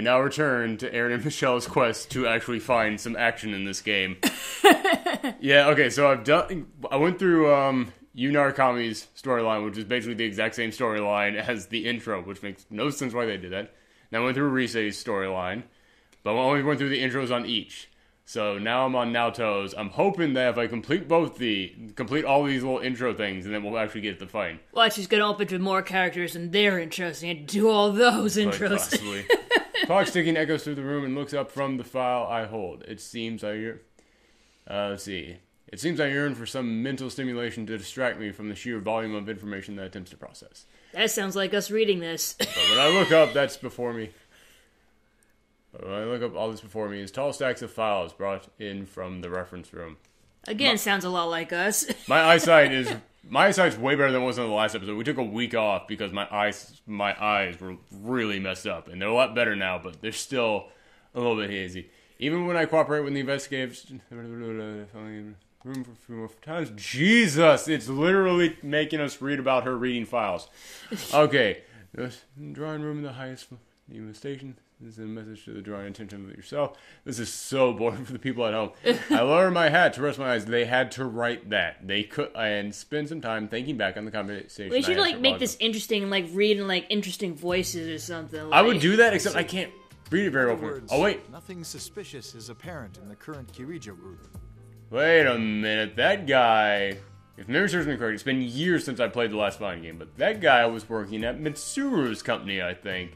we now return to Aaron and Michelle's quest to actually find some action in this game. Yeah, okay, so I went through Yu Narukami's storyline, which is basically the exact same storyline as the intro, which makes no sense why they did that. Then I went through Risei's storyline, but I only went through the intros on each. So now I'm on Naoto's. I'm hoping that if I complete complete all these little intro things, and then we'll actually get to the fight. Well, she's going to open with more characters and they're interesting and do all those intros. Possibly. Clock ticking echoes through the room and looks up from the file I hold. It seems let's see. It seems I yearn for some mental stimulation to distract me from the sheer volume of information that attempts to process. That sounds like us reading this. But when I look up, that's before me. When I look up all this before me is tall stacks of files brought in from the reference room. Again, sounds a lot like us. My eyesight's way better than it was in the last episode. We took a week off because my eyes were really messed up, and they're a lot better now, but they're still a little bit hazy. Even when I cooperate with the investigators, room for a few more times. Jesus, it's literally making us read about her reading files. Okay, the drawing room in the highest station. This is a message to the drawing attention of yourself. This is so boring for the people at home. I lowered my hat to rest my eyes. They had to write that. They could and spend some time thinking back on the conversation. We should make this interesting and read in interesting voices or something. I would do that, except I can't read it very often. Oh wait, nothing suspicious is apparent in the current Kirijo group. Wait a minute. That guy. If memory serves me correct, it's been years since I played the last fighting game, but that guy was working at Mitsuru's company, I think.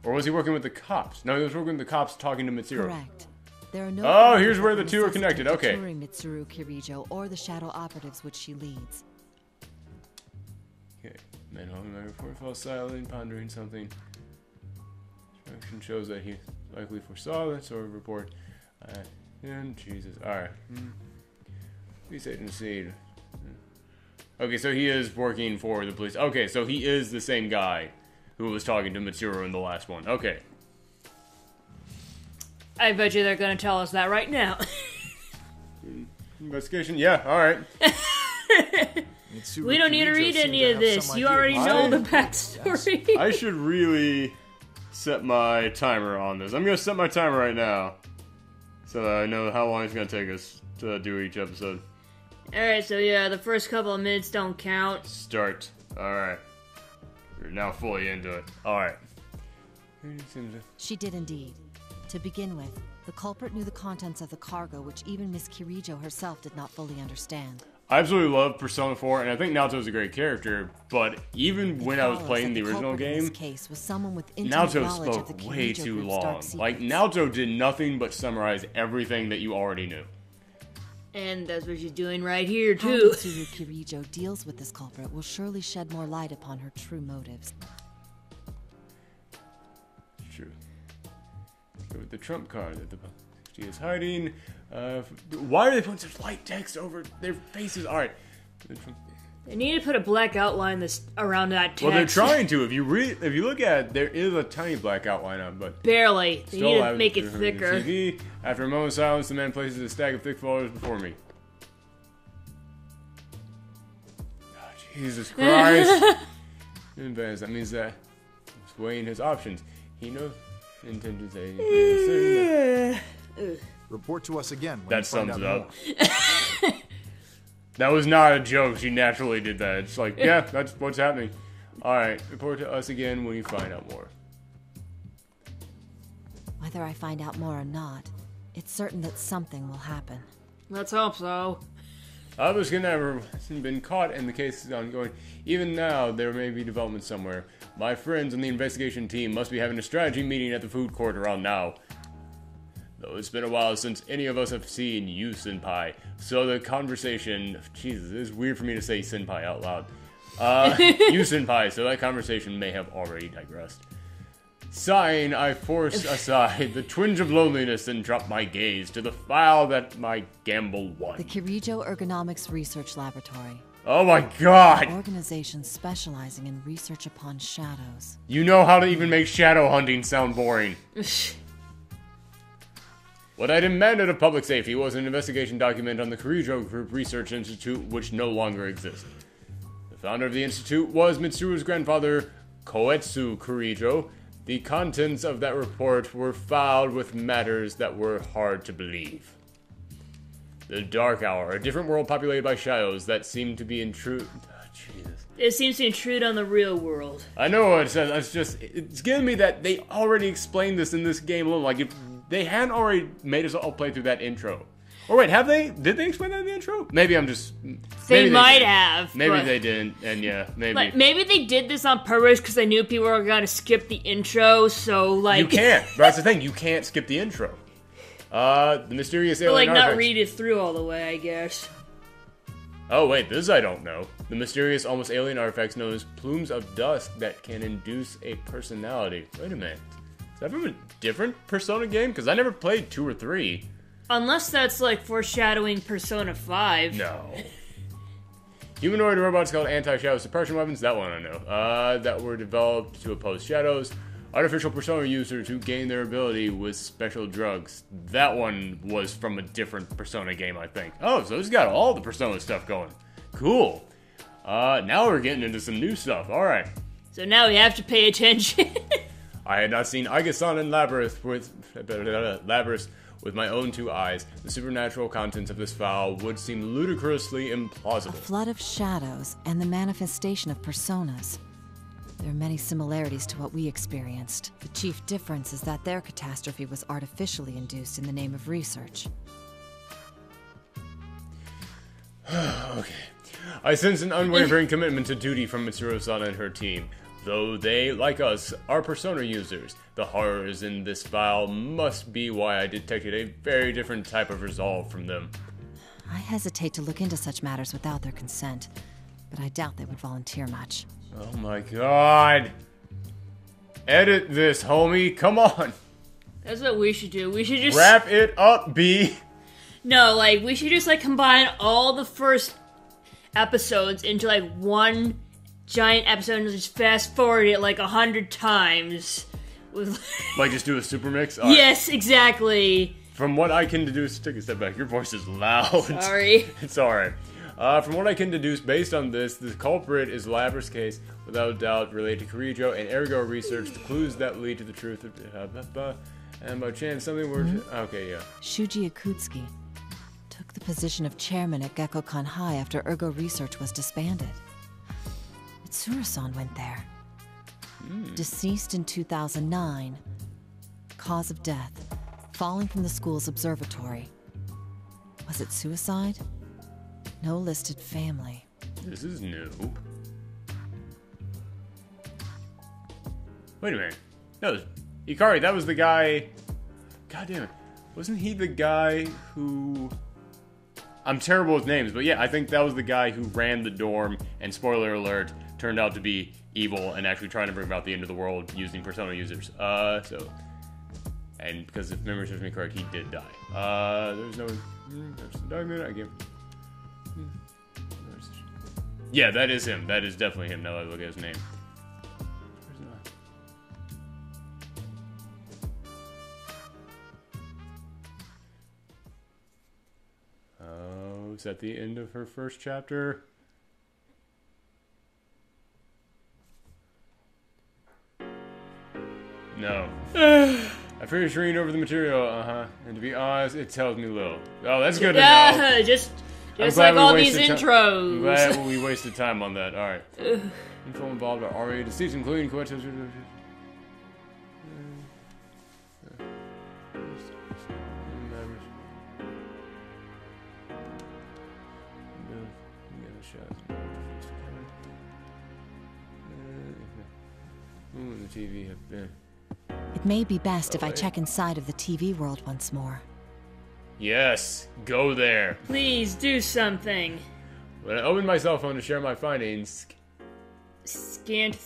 Or was he working with the cops? No, he was working with the cops talking to Mitsuru. Correct. There are no oh, here's where the two are connected. Okay. Mitsuru Kirijo or the shadow operatives which she leads. Okay. Man holding my report fell silent, pondering something. Instruction shows that he likely foresaw that sort of report. And Jesus. Alright. Police agency. Okay, so he is working for the police. Okay, so he is the same guy who was talking to Mitsuru in the last one. Okay. I bet you they're going to tell us that right now. Investigation? Yeah, alright. We don't need to read any of this. You already know the backstory. I should really set my timer on this. I'm going to set my timer right now so that I know how long it's going to take us to do each episode. Alright, so yeah, the first couple of minutes don't count. Start. Alright. We're now fully into it. Alright. She did indeed. To begin with, the culprit knew the contents of the cargo, which even Miss Kirijo herself did not fully understand. I absolutely love Persona 4, and I think Naoto's a great character, but even when I was playing the original game, Naoto spoke way too long. Like, Naoto did nothing but summarize everything that you already knew. And that's what she's doing right here, too. How Mitsuru Kirijo deals with this culprit will surely shed more light upon her true motives. True. Go with the trump card that she is hiding. Why are they putting such light text over their faces? Alright. They need to put a black outline around that text. Well, they're trying to. If you look at it, there is a tiny black outline on it, but barely. They need to make it thicker. TV. After a moment's silence, the man places a stack of thick folders before me. Oh, Jesus Christ! In advance, that means that he's weighing his options. He knows the intentions that Report to us again. When that sums it up. That was not a joke. She naturally did that. It's like, yeah, that's what's happening. Alright, report to us again when you find out more. Whether I find out more or not, it's certain that something will happen. Let's hope so. Albus Kidnapper hasn't been caught and the case is ongoing. Even now, there may be developments somewhere. My friends on the investigation team must be having a strategy meeting at the food court around now. Though it's been a while since any of us have seen you, Senpai. So the conversation... Jesus, it is weird for me to say Senpai out loud. You, Senpai, so that conversation may have already digressed. Sighing, I force aside the twinge of loneliness and drop my gaze to the file that my gamble won. The Kirijo Ergonomics Research Laboratory. Oh my god! An organization specializing in research upon shadows. You know how to even make shadow hunting sound boring. What I demanded of public safety was an investigation document on the Kirijo Group Research Institute, which no longer exists. The founder of the institute was Mitsuru's grandfather, Koetsu Kirijo. The contents of that report were fouled with matters that were hard to believe. The Dark Hour, a different world populated by shadows that seem to be intrude. Oh, Jesus. It seems to intrude on the real world. I know what it says. It's giving me that they already explained this in this game alone. Like, if they hadn't already made us all play through that intro. Or wait, have they? Did they explain that in the intro? Maybe I'm just... They might have. Maybe they didn't, and yeah, maybe. Like, maybe they did this on purpose because they knew people were going to skip the intro, so, like... You can't. That's the thing. You can't skip the intro. The mysterious alien like, artifacts. not read it through all the way, I guess. Oh, wait, this I don't know. The mysterious, almost alien artifacts known as plumes of dust that can induce a personality. Wait a minute. Is that from a different Persona game? Because I never played 2 or 3. Unless that's, like, foreshadowing Persona 5. No. Humanoid robots called anti-shadow suppression weapons. That one I know. That were developed to oppose shadows. Artificial Persona users who gain their ability with special drugs. That one was from a different Persona game, I think. Oh, so it's got all the Persona stuff going. Cool. Now we're getting into some new stuff. Alright. So now we have to pay attention. I had not seen Aigasan and Labyrinth with my own 2 eyes. The supernatural contents of this file would seem ludicrously implausible. A flood of shadows and the manifestation of personas. There are many similarities to what we experienced. The chief difference is that their catastrophe was artificially induced in the name of research. Okay. I sense an unwavering commitment to duty from Mitsuru-sana and her team. Though they, like us, are Persona users, the horrors in this file must be why I detected a very different type of resolve from them. I hesitate to look into such matters without their consent, but I doubt they would volunteer much. Oh my god. Edit this, homie. Come on. That's what we should do. We should just... Wrap it up, B. No, like, we should just, like, combine all the first episodes into, like, one giant episode and just fast forward it, like, 100 times. With... Like, just do a super mix? Yes, exactly. From what I can deduce... Take a step back. Your voice is loud. Sorry. It's alright. From what I can deduce based on this, the culprit is Labra's case, without doubt related to Kirijo, and ergo research the clues that lead to the truth of... and by chance, something were... Okay, yeah. Shuji Akutsuki took the position of chairman at Gekkokan High after ergo research was disbanded. Mitsuru-san went there. Deceased in 2009. Cause of death: falling from the school's observatory. Was it suicide? No listed family. This is new. Wait a minute. No, Ikari, that was the guy... God damn it. Wasn't he the guy who... I'm terrible with names, but yeah, I think that was the guy who ran the dorm, and spoiler alert, turned out to be evil and actually trying to bring about the end of the world using Persona users. And because if memory serves me correct, he did die. There's no... There's the document I give... Yeah, that is him. That is definitely him, now that I look at his name. Oh, is that the end of her first chapter? No. I finished reading over the material, and to be honest, it tells me little. Oh, that's good to know. Yeah, just like all these intros. I'm glad we wasted time on that. Alright. Info involved are already deceased, including coincidence. The TV have been. It may be best if I check inside of the TV world once more. Yes, go there. Please do something. When I opened my cell phone to share my findings... Scant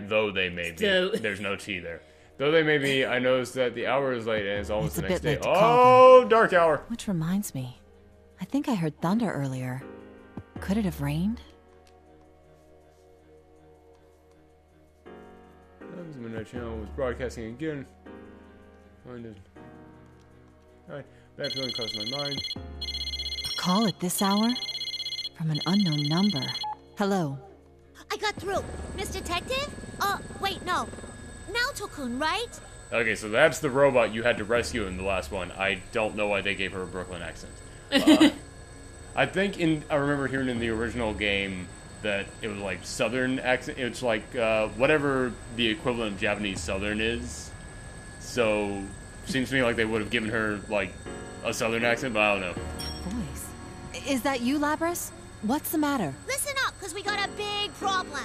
though they may be. There's no T there. Though they may be, I noticed that the hour is late and it's almost the next day. Oh, dark hour. Which reminds me, I think I heard thunder earlier. Could it have rained? The Midnight Channel was broadcasting again. Alright, bad feeling crossed my mind. A call at this hour? From an unknown number. Hello. I got through. Miss Detective? Wait, no. Naoto-kun, right? Okay, so that's the robot you had to rescue in the last one. I don't know why they gave her a Brooklyn accent. I think I remember hearing in the original game that it was like Southern accent. It's like whatever the equivalent of Japanese Southern is. So seems to me like they would have given her like a Southern accent, but I don't know. Voice. Is that you, Labras? What's the matter? Listen up, because we got a big problem.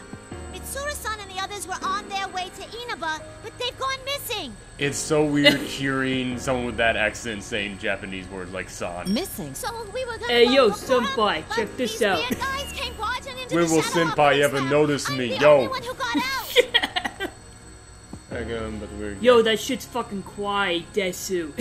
Mitsuru-san and the others were on their way to Inaba, but they've gone missing. It's so weird hearing someone with that accent saying Japanese words like "san." Missing? So we were gonna Hey, go yo, look for 'em, senpai, but check this these out. weird guys came barging into When the will shadow senpai office ever now. notice I'm me? the Yo. only one who got out. But we're Yo, that shit's fucking quiet, Desu.